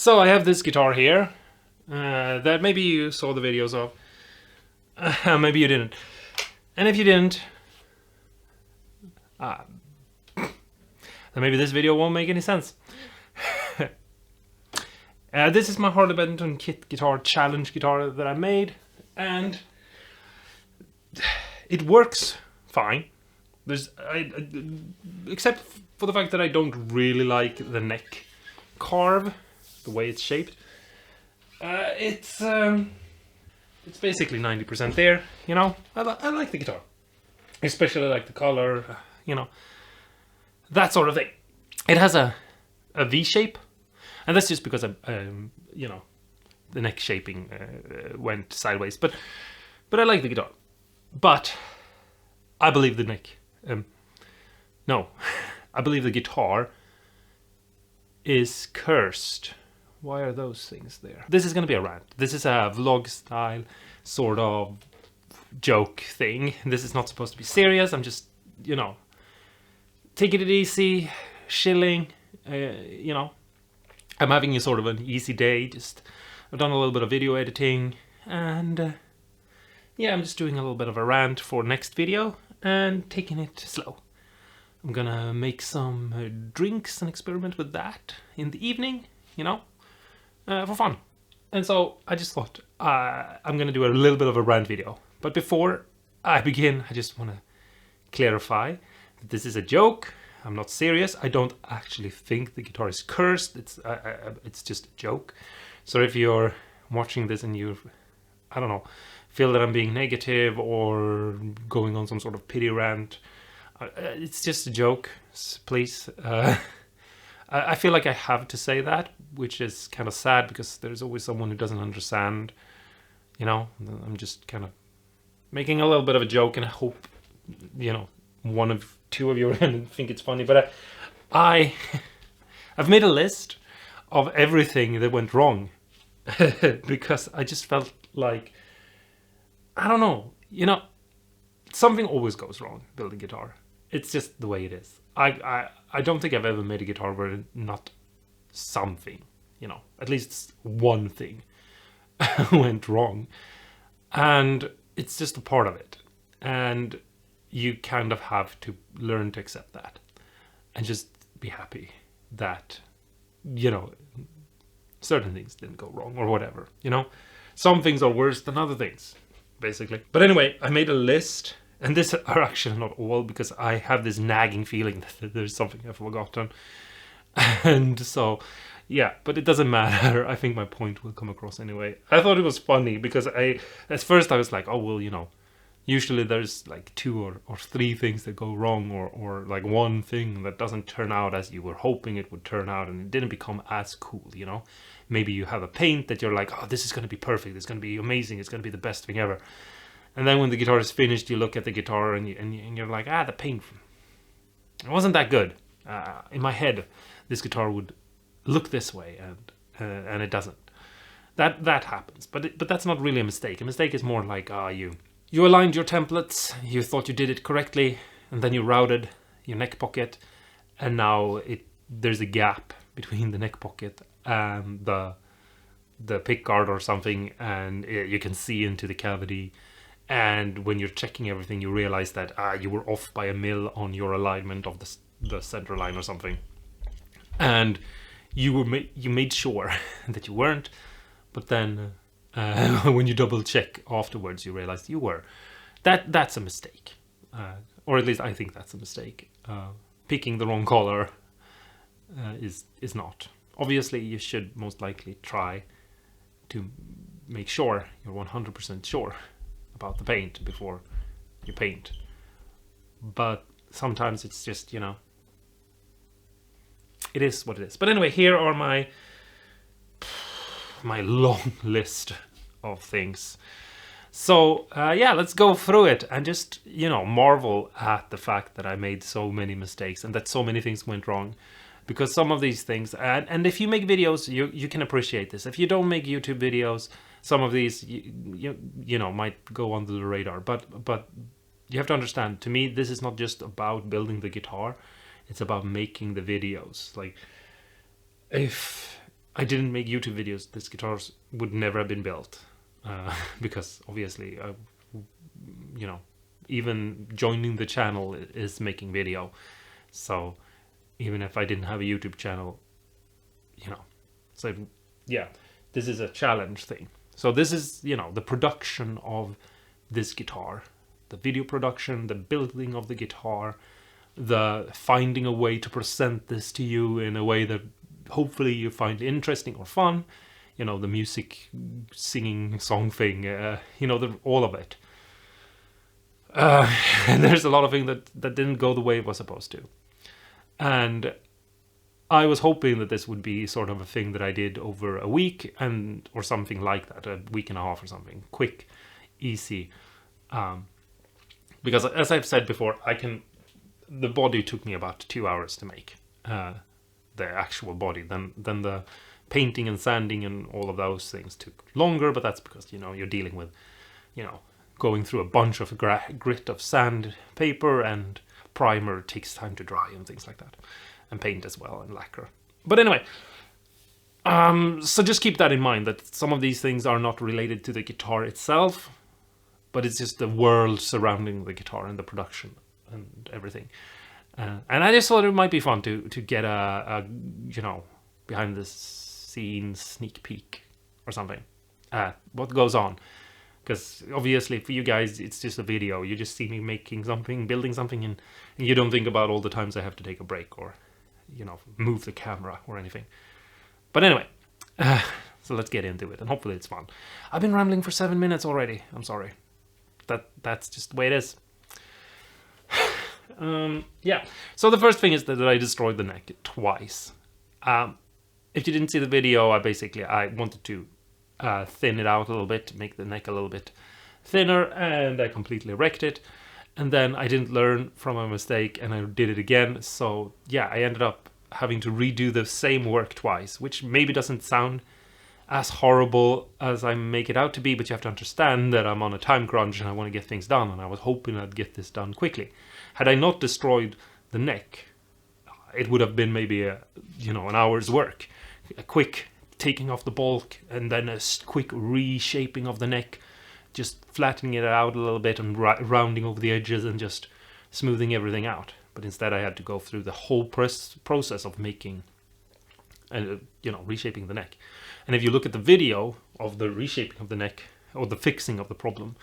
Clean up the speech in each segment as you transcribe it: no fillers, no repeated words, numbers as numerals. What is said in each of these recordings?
So I have this guitar here that maybe you saw the videos of. Maybe you didn't. And if you didn't, then maybe this video won't make any sense. This is my Harley Benton kit guitar challenge guitar that I made, and it works fine. Except for the fact that I don't really like the neck carve, the way it's shaped. It's basically 90% there, you know. I like the guitar, especially like the color, you know, that sort of thing. It has a V shape, and that's just because you know, the neck shaping went sideways. But I like the guitar. But I believe the neck. No, I believe the guitar is cursed. Why are those things there? This is gonna be a rant. This is a vlog style sort of joke thing. This is not supposed to be serious. I'm just, you know, taking it easy, chilling. You know, I'm having a sort of an easy day. I've done a little bit of video editing, and yeah, I'm just doing a little bit of a rant for next video and taking it slow. I'm gonna make some drinks and experiment with that in the evening, you know, for fun. And so I just thought I'm gonna do a little bit of a rant video. But before I begin, I just wanna clarify that this is a joke. I'm not serious. I don't actually think the guitar is cursed. It's just a joke. So if you're watching this and you, I don't know, feel that I'm being negative or going on some sort of pity rant, it's just a joke, please. I feel like I have to say that, which is kind of sad because there's always someone who doesn't understand, you know. I'm just kind of making a little bit of a joke, and I hope, you know, one of two of you are going to think it's funny. But I've made a list of everything that went wrong because I just felt like, I don't know, you know, something always goes wrong building guitar. It's just the way it is. I don't think I've ever made a guitar where not something, you know, at least one thing went wrong. And it's just a part of it. And you kind of have to learn to accept that and just be happy that, you know, certain things didn't go wrong or whatever, you know. Some things are worse than other things, basically. But anyway, I made a list, and these are actually not all, because I have this nagging feeling that there's something I've forgotten. And so, yeah, but it doesn't matter. I think my point will come across anyway. I thought it was funny because at first I was like, oh, well, you know, usually there's like 2 or 3 things that go wrong, or like one thing that doesn't turn out as you were hoping it would turn out, and it didn't become as cool, you know. Maybe you have a paint that you're like, oh, this is going to be perfect, it's going to be amazing, it's going to be the best thing ever. And then when the guitar is finished, you look at the guitar and you're like, the paint, it wasn't that good. In my head, this guitar would look this way, and it doesn't. That happens, but that's not really a mistake. A mistake is more like, you aligned your templates, you thought you did it correctly, and then you routed your neck pocket, and now there's a gap between the neck pocket and the pick guard or something, and you can see into the cavity. And when you're checking everything, you realize that you were off by a mil on your alignment of the center line or something, and you made sure that you weren't, but then when you double check afterwards, you realize you were. That's a mistake, or at least I think that's a mistake. Picking the wrong color is not. Obviously, you should most likely try to make sure you're 100% sure about the paint before you paint. But sometimes it's just, you know, it is what it is. But anyway, here are my long list of things. So yeah, let's go through it and just, you know, marvel at the fact that I made so many mistakes and that so many things went wrong. Because some of these things, and if you make videos, you can appreciate this. If you don't make YouTube videos, some of these you know, might go under the radar. But you have to understand, to me, this is not just about building the guitar. It's about making the videos. Like, if I didn't make YouTube videos, this guitar would never have been built. Because obviously, you know, even joining the channel is making video. So even if I didn't have a YouTube channel, you know, so yeah, this is a challenge thing. So this is, you know, the production of this guitar, the video production, the building of the guitar, the finding a way to present this to you in a way that hopefully you find interesting or fun, you know, the music, singing, song thing, you know, all of it. And there's a lot of things that didn't go the way it was supposed to. And I was hoping that this would be sort of a thing that I did over a week or something like that, a week and a half or something, quick, easy. Because as I've said before, the body took me about 2 hours to make, the actual body. Then the painting and sanding and all of those things took longer, but that's because, you know, you're dealing with, you know, going through a bunch of grit of sandpaper, and primer takes time to dry and things like that, and paint as well, and lacquer. But anyway, so just keep that in mind, that some of these things are not related to the guitar itself, but it's just the world surrounding the guitar and the production and everything. And I just thought it might be fun to get a you know, behind the scenes sneak peek or something, what goes on. Because obviously for you guys, it's just a video. You just see me making something, building something, and you don't think about all the times I have to take a break or, you know, move the camera or anything. But anyway, so let's get into it, and hopefully it's fun. I've been rambling for 7 minutes already. I'm sorry. That's just the way it is. Yeah. So the first thing is that I destroyed the neck twice. If you didn't see the video, I wanted to thin it out a little bit, make the neck a little bit thinner, and I completely wrecked it. And then I didn't learn from my mistake, and I did it again. So yeah, I ended up having to redo the same work twice, which maybe doesn't sound as horrible as I make it out to be, but you have to understand that I'm on a time crunch and I want to get things done, and I was hoping I'd get this done quickly. Had I not destroyed the neck, it would have been maybe an hour's work, a quick taking off the bulk, and then a quick reshaping of the neck, just flattening it out a little bit and rounding over the edges and just smoothing everything out. But instead I had to go through the whole process of making, reshaping the neck. And if you look at the video of the reshaping of the neck, or the fixing of the problem,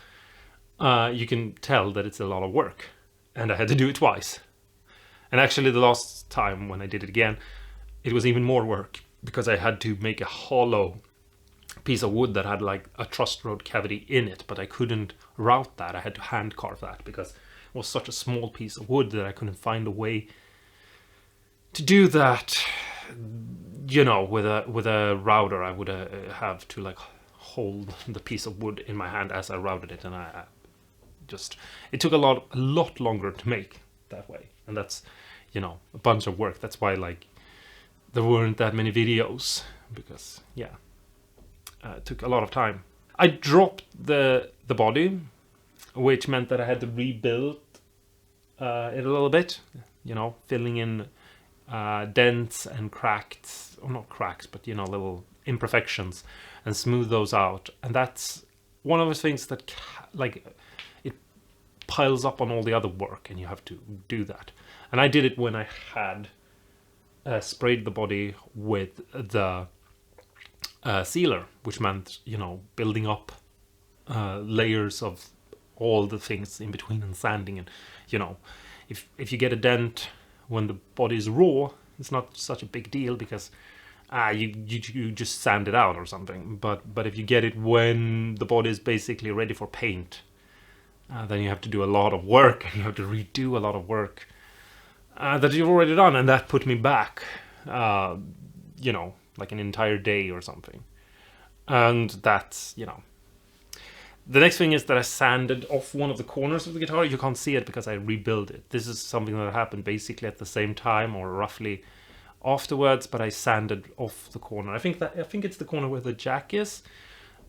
you can tell that it's a lot of work, and I had to do it twice. And actually the last time when I did it again, it was even more work, because I had to make a hollow piece of wood that had like a truss rod cavity in it, but I couldn't route that. I had to hand carve that because it was such a small piece of wood that I couldn't find a way to do that. You know, with a router, I would have to like hold the piece of wood in my hand as I routed it, and it took a lot longer to make that way, and that's, you know, a bunch of work. That's why like there weren't that many videos, because yeah, it took a lot of time. I dropped the body, which meant that I had to rebuild it a little bit, you know, filling in dents and cracks, or not cracks, but, you know, little imperfections, and smooth those out. And that's one of the things that like it piles up on all the other work, and you have to do that. And I did it when I had sprayed the body with the sealer, which meant, you know, building up layers of all the things in between and sanding. And, you know, if you get a dent when the body is raw, it's not such a big deal, because you just sand it out or something. But if you get it when the body is basically ready for paint, then you have to do a lot of work, and you have to redo a lot of work that you've already done, and that put me back, you know, like an entire day or something. And that's, you know. The next thing is that I sanded off one of the corners of the guitar. You can't see it because I rebuilt it. This is something that happened basically at the same time, or roughly afterwards, but I sanded off the corner. I think it's the corner where the jack is,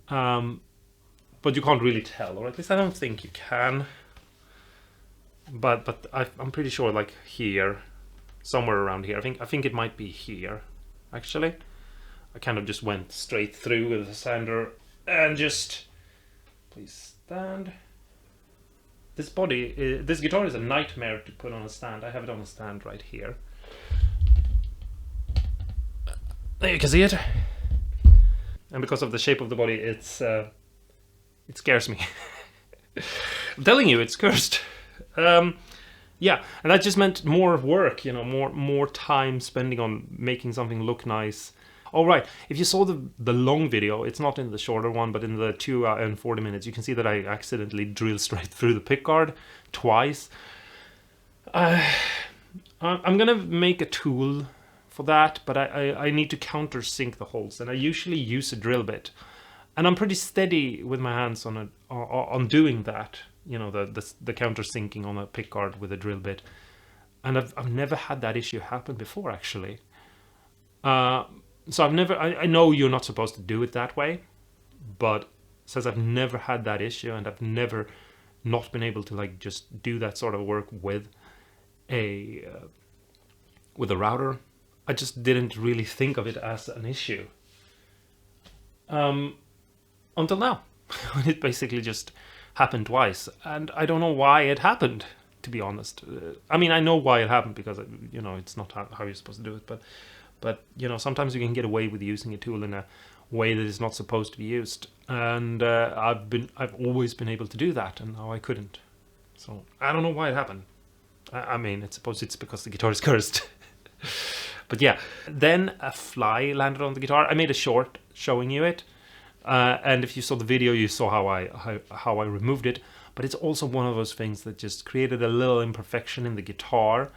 but you can't really tell, or at least I don't think you can. But I'm pretty sure, like here, somewhere around here. I think it might be here, actually. I kind of just went straight through with the sander and just, please stand. This guitar is a nightmare to put on a stand. I have it on a stand right here. There you can see it. And because of the shape of the body, it scares me. I'm telling you, it's cursed. Yeah, and that just meant more work, you know, more time spending on making something look nice. All right, if you saw the long video, it's not in the shorter one, but in the 2 hour and 40 minutes, you can see that I accidentally drilled straight through the pickguard twice. I'm gonna make a tool for that, but I need to countersink the holes, and I usually use a drill bit, and I'm pretty steady with my hands on doing that. You know, the countersinking on a pickguard with a drill bit, and I've never had that issue happen before, actually. So I know you're not supposed to do it that way, but since I've never had that issue, and I've never not been able to like just do that sort of work with a router, I just didn't really think of it as an issue. Until now. It basically just happened twice, and I don't know why it happened, to be honest. I mean, I know why it happened, because, you know, it's not how you're supposed to do it, but you know, sometimes you can get away with using a tool in a way that is not supposed to be used, and I've always been able to do that, and now I couldn't. So I don't know why it happened. I mean, I suppose it's because the guitar is cursed. But yeah, then a fly landed on the guitar. I made a short showing you it, and if you saw the video, you saw how I removed it. But it's also one of those things that just created a little imperfection in the guitar,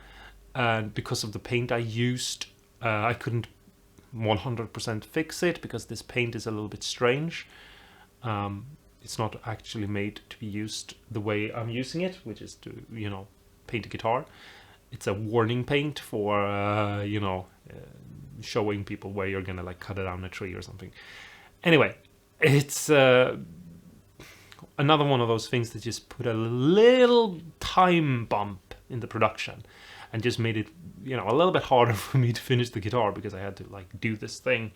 and because of the paint I used, I couldn't 100% fix it, because this paint is a little bit strange. It's not actually made to be used the way I'm using it, which is to, you know, paint a guitar. It's a warning paint for, you know, showing people where you're gonna like cut it down a tree or something. Anyway, it's another one of those things that just put a little time bump in the production, and just made it, you know, a little bit harder for me to finish the guitar, because I had to like do this thing.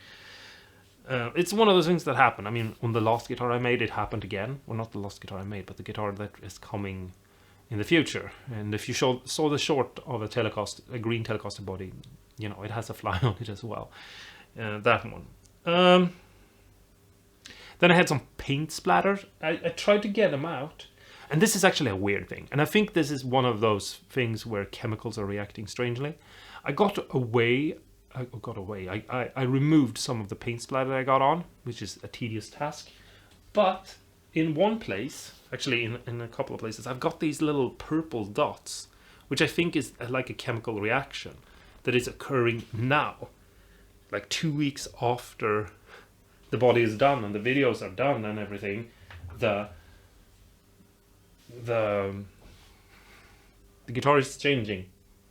It's one of those things that happen. I mean, on the last guitar I made, it happened again. Well, not the last guitar I made, but the guitar that is coming in the future. And if you saw the short of a green Telecaster body, you know, it has a fly on it as well. That one. Then I had some paint splatters. I tried to get them out. And this is actually a weird thing. And I think this is one of those things where chemicals are reacting strangely. I removed some of the paint splatter I got on, which is a tedious task. But in one place, actually in a couple of places, I've got these little purple dots, which I think is like a chemical reaction that is occurring now, like 2 weeks after the body is done and the videos are done and everything. The guitar is changing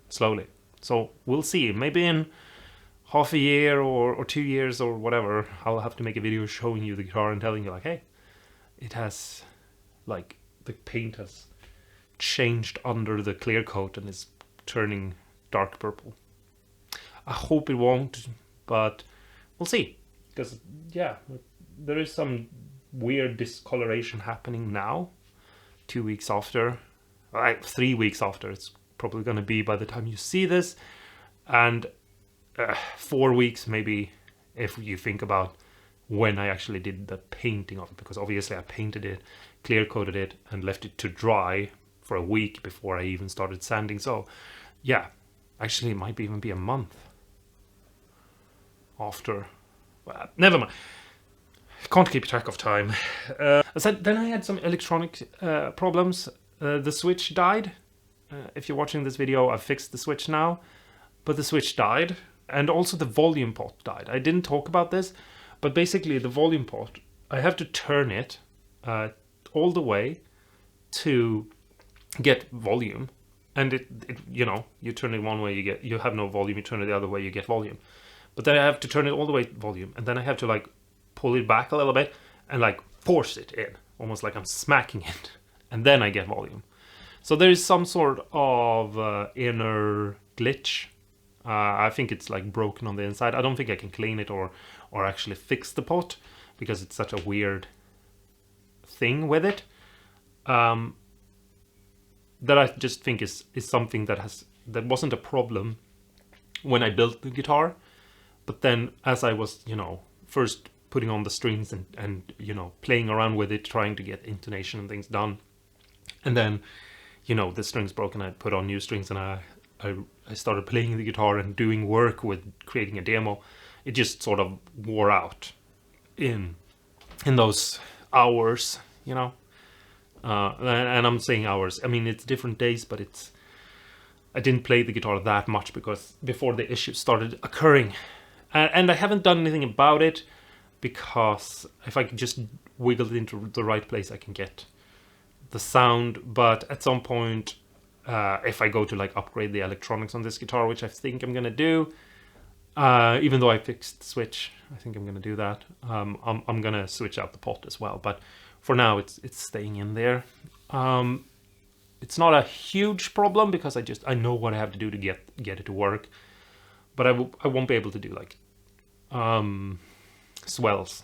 slowly. So we'll see. Maybe in half a year or 2 years or whatever, I'll have to make a video showing you the guitar and telling you like, hey, it has, like, the paint has changed under the clear coat and is turning dark purple. I hope it won't, but we'll see. Because, yeah, there is some weird discoloration happening now. 2 weeks after, 3 weeks after, it's probably going to be by the time you see this, and 4 weeks maybe if you think about when I actually did the painting of it, because obviously I painted it, clear coated it, and left it to dry for a week before I even started sanding. So yeah, actually it might even be a month after. Well, never mind. Can't keep track of time. So then I had some electronic problems. The switch died. If you're watching this video, I've fixed the switch now, but the switch died, and also the volume pot died. I didn't talk about this, but basically the volume pot, I have to turn it all the way to get volume, and it you know, you turn it one way, you have no volume. You turn it the other way, you get volume. But then I have to turn it all the way volume, and then I have to like pull it back a little bit and like force it in, almost like I'm smacking it, and then I get volume. So there is some sort of inner glitch I think it's like broken on the inside. I don't think I can clean it or actually fix the pot because it's such a weird thing with it. That I just think is something that wasn't a problem when I built the guitar, but then as I was, you know, first putting on the strings and you know, playing around with it, trying to get intonation and things done, and then, you know, the strings broke and I put on new strings and I started playing the guitar and doing work with creating a demo. It just sort of wore out in those hours, you know. And I'm saying hours, I mean, it's different days, but I didn't play the guitar that much because before the issues started occurring. And I haven't done anything about it because if I could just wiggle it into the right place, I can get the sound. But at some point, if I go to like upgrade the electronics on this guitar, which I think I'm gonna do, even though I fixed the switch, I think I'm gonna do that. I'm gonna switch out the pot as well, but for now it's staying in there. It's not a huge problem because I know what I have to do to get it to work, but I won't be able to do like swells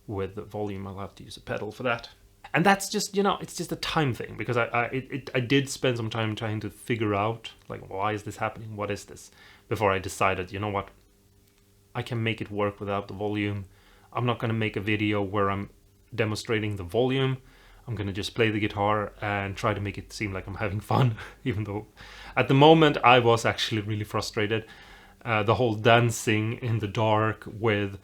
with the volume. I'll have to use a pedal for that. And that's just, you know, it's just a time thing because I did spend some time trying to figure out like, why is this happening? What is this? Before I decided, you know what, I can make it work without the volume. I'm not going to make a video where I'm demonstrating the volume. I'm going to just play the guitar and try to make it seem like I'm having fun, even though at the moment I was actually really frustrated. The whole dancing in the dark with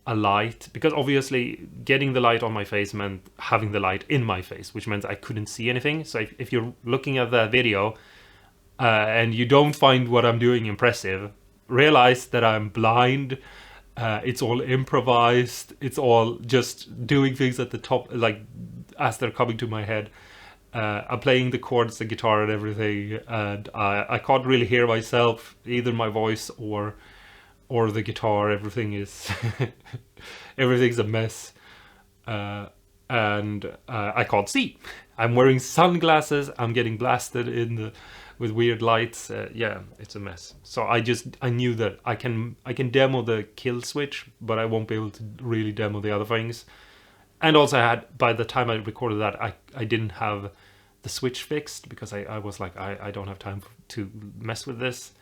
a light, because obviously getting the light on my face meant having the light in my face, which meant I couldn't see anything. So if you're looking at that video and you don't find what I'm doing impressive, realize that I'm blind. It's all improvised. It's all just doing things at the top, like as they're coming to my head. I'm playing the chords, the guitar and everything, and I can't really hear myself, either my voice or the guitar. Everything is everything's a mess, and I can't see. I'm wearing sunglasses. I'm getting blasted with weird lights. Yeah, it's a mess. So I knew that I can demo the kill switch, but I won't be able to really demo the other things. And also by the time I recorded that, I didn't have the switch fixed because I was like, I don't have time to mess with this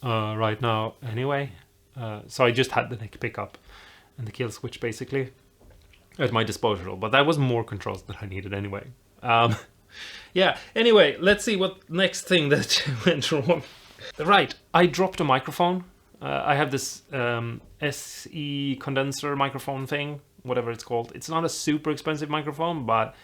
right now anyway. So I just had the neck pickup and the kill switch basically at my disposal, but that was more controls that I needed anyway. Yeah, anyway, let's see what next thing that went wrong. Right, I dropped a microphone. I have this SE condenser microphone thing, whatever it's called. It's not a super expensive microphone, but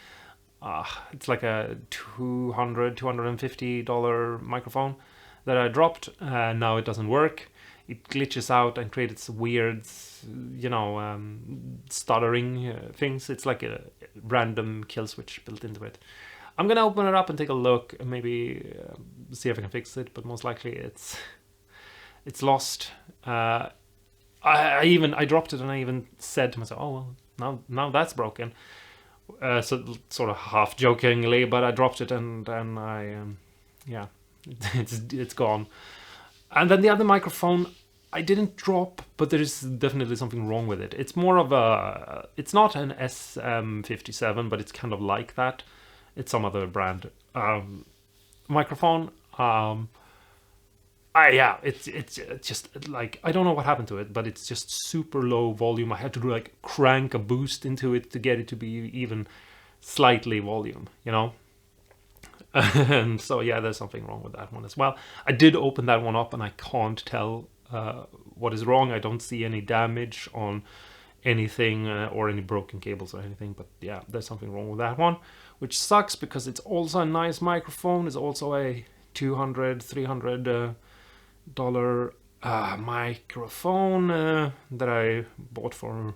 it's like a $250 microphone that I dropped. Now it doesn't work. It glitches out and creates weird, you know, stuttering things. It's like a random kill switch built into it. I'm gonna open it up and take a look and maybe see if I can fix it, but most likely it's lost. I dropped it and I even said to myself, oh well, now that's broken. So sort of half jokingly, but I dropped it and I yeah, it's gone. And then the other microphone I didn't drop, but there is definitely something wrong with it. It's more of a, it's not an SM57, but it's kind of like that. It's some other brand microphone. Yeah, it's just like, I don't know what happened to it, but it's just super low volume. I had to like crank a boost into it to get it to be even slightly volume, you know. And so yeah, there's something wrong with that one as well. I did open that one up and I can't tell what is wrong. I don't see any damage on anything or any broken cables or anything, but yeah, there's something wrong with that one, which sucks because it's also a nice microphone. It's also a $200-300 microphone that I bought for,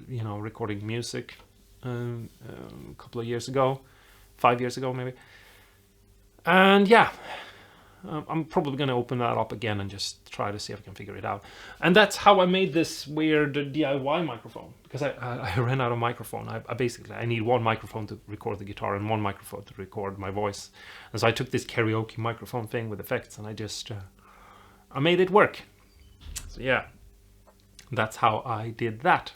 you know, recording music a couple of years ago, 5 years ago maybe. And yeah, I'm probably going to open that up again and just try to see if I can figure it out. And that's how I made this weird DIY microphone, because I ran out of microphone. I need one microphone to record the guitar and one microphone to record my voice. And so I took this karaoke microphone thing with effects and I just I made it work. So yeah, that's how I did that.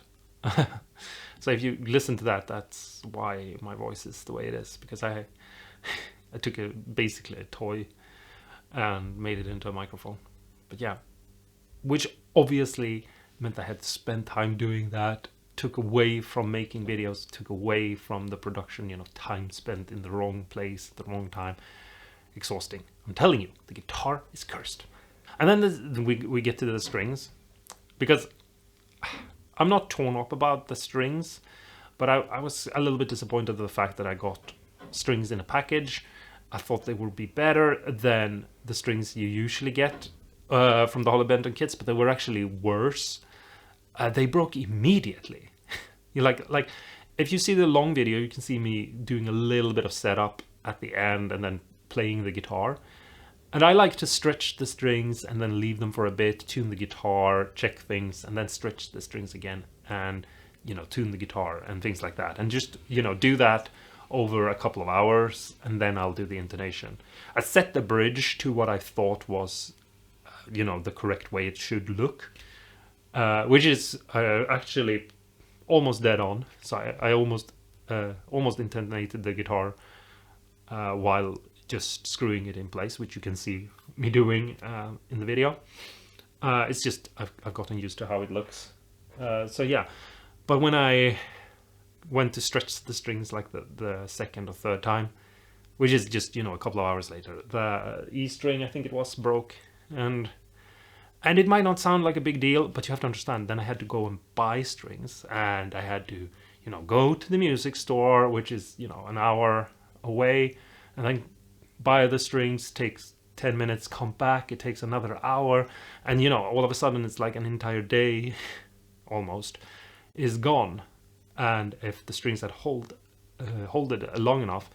So if you listen to that, that's why my voice is the way it is, because I took basically a toy and made it into a microphone. But yeah, which obviously meant I had to spend time doing that, took away from making videos, took away from the production, time spent in the wrong place at the wrong time. Exhausting. I'm telling you, the guitar is cursed. And then we get to the strings, because I'm not torn up about the strings, but I was a little bit disappointed with the fact that I got strings in a package. I thought they would be better than the strings you usually get from the Holly Benton kits, but they were actually worse. They broke immediately. You like if you see the long video, you can see me doing a little bit of setup at the end and then playing the guitar. And I like to stretch the strings and then leave them for a bit, tune the guitar, check things, and then stretch the strings again and, tune the guitar and things like that. And just, do that over a couple of hours, and then I'll do the intonation. I set the bridge to what I thought was, the correct way it should look, which is actually almost dead on. So I almost intonated the guitar while just screwing it in place, which you can see me doing in the video. It's just I've gotten used to how it looks. So yeah, but when I went to stretch the strings like the second or third time, which is just a couple of hours later, the E string, I think it was, broke, and it might not sound like a big deal, but you have to understand, then I had to go and buy strings, and I had to go to the music store, which is an hour away, and then buy the strings, takes 10 minutes, come back, it takes another hour, and all of a sudden it's like an entire day almost is gone. And if the strings had hold it long enough,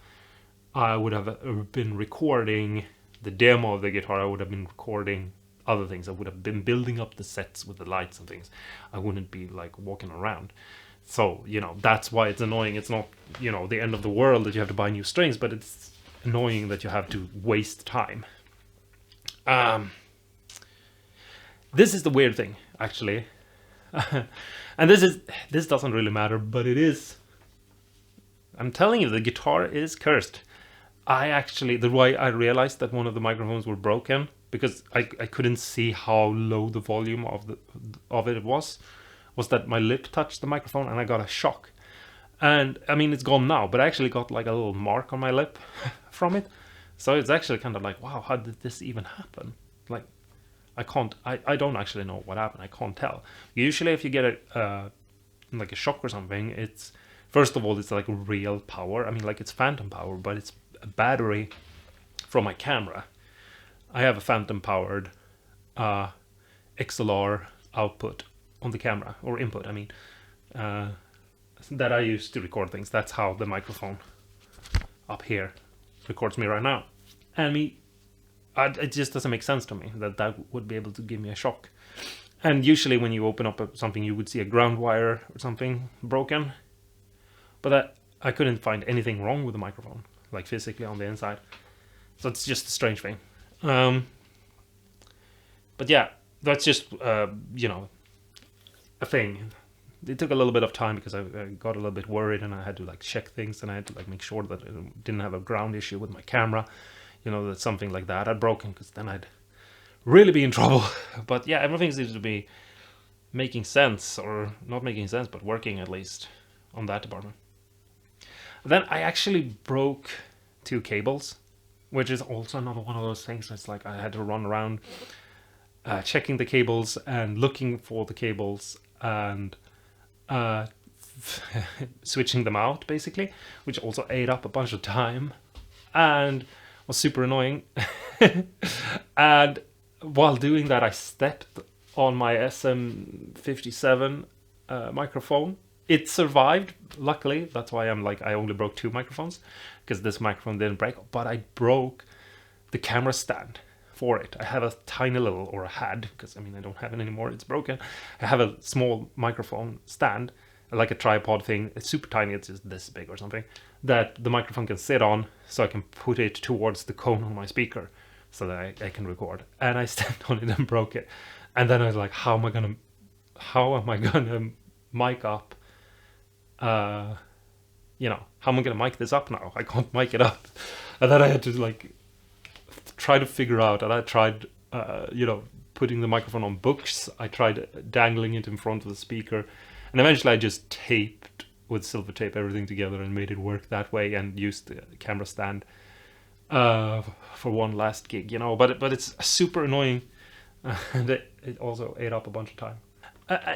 I would have been recording the demo of the guitar. I would have been recording other things. I would have been building up the sets with the lights and things. I wouldn't be like walking around. So that's why it's annoying. It's not the end of the world that you have to buy new strings, but it's annoying that you have to waste time. This is the weird thing, actually. And this doesn't really matter, but it is. I'm telling you, the guitar is cursed. The way I realized that one of the microphones were broken, because I couldn't see how low the volume of it was that my lip touched the microphone and I got a shock. And I mean, it's gone now, but I actually got like a little mark on my lip from it. So it's actually kind of like, wow, how did this even happen? Like, I don't actually know what happened. I can't tell. Usually if you get like a shock or something, it's, first of all, it's like real power. I mean, like, it's phantom power, but it's a battery from my camera. I have a phantom powered XLR output on the camera, or input, I mean, that I use to record things. That's how the microphone up here records me right now. And it just doesn't make sense to me that would be able to give me a shock. And usually when you open up something, you would see a ground wire or something broken. But I couldn't find anything wrong with the microphone, like physically on the inside. So it's just a strange thing. But yeah, that's just, a thing. It took a little bit of time because I got a little bit worried, and I had to like check things, and I had to like make sure that I didn't have a ground issue with my camera. That something like that had broken, because then I'd really be in trouble. But yeah, everything seems to be making sense, or not making sense, but working at least on that department. Then I actually broke 2 cables, which is also another one of those things. It's like I had to run around checking the cables and looking for the cables and switching them out, basically, which also ate up a bunch of time and was super annoying. And while doing that, I stepped on my SM57 microphone. It survived, luckily. That's why I only broke 2 microphones, because this microphone didn't break, but I broke the camera stand for it. I have a tiny little, or I had, because I don't have it anymore, it's broken. I have a small microphone stand, like a tripod thing. It's super tiny, it's just this big or something, that the microphone can sit on, so I can put it towards the cone on my speaker. so that I can record. And I stepped on it and broke it. And then I was like, how am I gonna mic up? You know, how am I gonna mic this up now? I can't mic it up. And then I had to like try to figure out. And I tried, you know, putting the microphone on books. I tried dangling it in front of the speaker, and eventually I just taped with silver tape everything together and made it work that way, and used the camera stand for one last gig, you know. But it's super annoying, and it also ate up a bunch of time.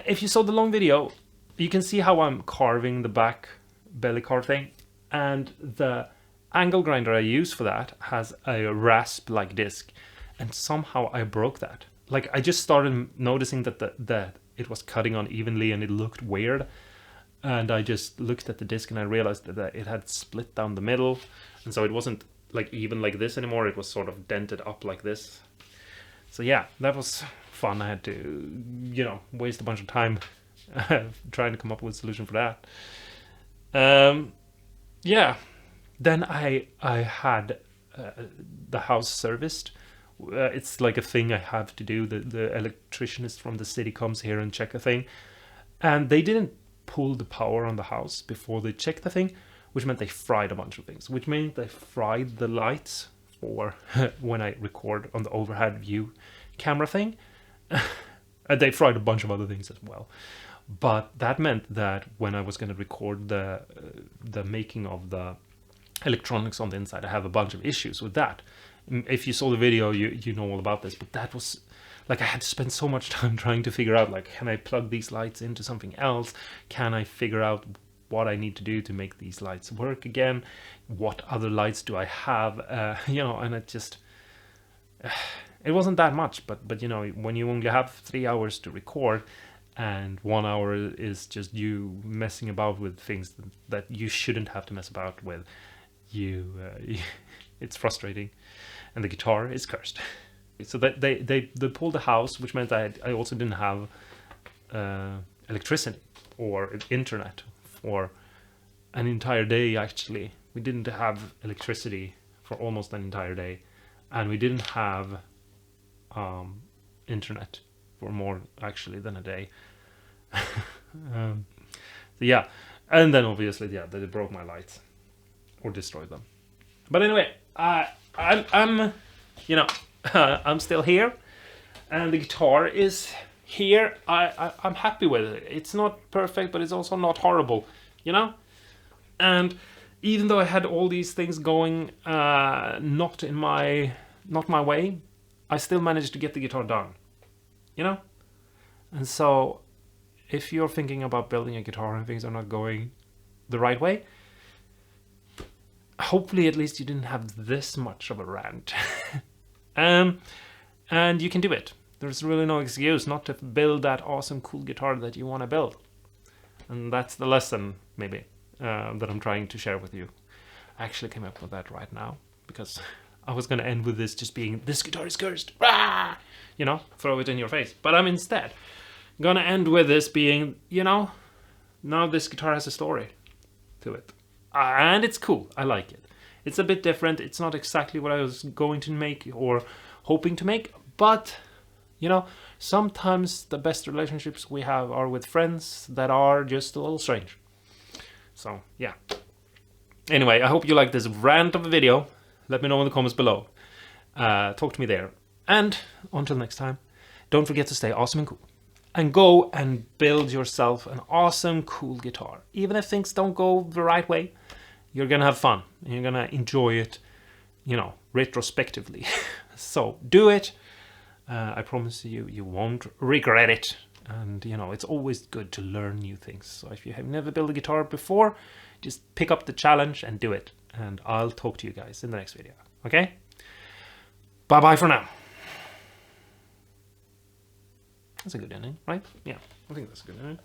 If you saw the long video, you can see how I'm carving the back belly carve thing, and the angle grinder I use for that has a rasp-like disc, and somehow I broke that. Like, I just started noticing that it was cutting unevenly and it looked weird. And I just looked at the disc and I realized that it had split down the middle. And so it wasn't like even like this anymore. It was sort of dented up like this. So yeah, that was fun. I had to, you know, waste a bunch of time trying to come up with a solution for that. Yeah. Then I had the house serviced. It's like a thing I have to do. The electricianist from the city comes here and check a thing, and they didn't pull the power on the house before they checked the thing, which meant they fried a bunch of things, which meant they fried the lights for when I record on the overhead view camera thing. And they fried a bunch of other things as well. But that meant that when I was going to record the making of the electronics on the inside, I have a bunch of issues with that. If you saw the video, you know all about this, but that was like, I had to spend so much time trying to figure out, like, can I plug these lights into something else? Can I figure out what I need to do to make these lights work again? What other lights do I have? You know, and it just, it wasn't that much, but you know, when you only have 3 hours to record, and 1 hour is just you messing about with things that you shouldn't have to mess about with, it's frustrating. And the guitar is cursed. So that they pulled the house, which meant I also didn't have electricity or internet for an entire day. Actually, we didn't have electricity for almost an entire day, and we didn't have internet for more actually than a day. So yeah, and then obviously, yeah, they broke my lights or destroyed them. But anyway, I'm you know, I'm still here, and the guitar is here. I'm happy with it. It's not perfect, but it's also not horrible, you know. And even though I had all these things going not my way, I still managed to get the guitar done, you know. And so, if you're thinking about building a guitar and things are not going the right way, hopefully at least you didn't have this much of a rant. And you can do it. There's really no excuse not to build that awesome cool guitar that you want to build. And that's the lesson, maybe, that I'm trying to share with you. I actually came up with that right now, because I was going to end with this just being, this guitar is cursed, rah! You know, throw it in your face. But I'm instead gonna end with this being, you know, now this guitar has a story to it. And it's cool. I like it. It's a bit different. It's not exactly what I was going to make or hoping to make, but, you know, sometimes the best relationships we have are with friends that are just a little strange. So, yeah. Anyway, I hope you like this rant of a video. Let me know in the comments below. Talk to me there. And until next time, don't forget to stay awesome and cool. And go and build yourself an awesome, cool guitar. Even if things don't go the right way, you're gonna have fun. And you're gonna enjoy it, you know, retrospectively. So do it. I promise you, you won't regret it. And, you know, it's always good to learn new things. So if you have never built a guitar before, just pick up the challenge and do it. And I'll talk to you guys in the next video. Okay? Bye-bye for now. That's a good ending, right? Yeah, I think that's a good ending.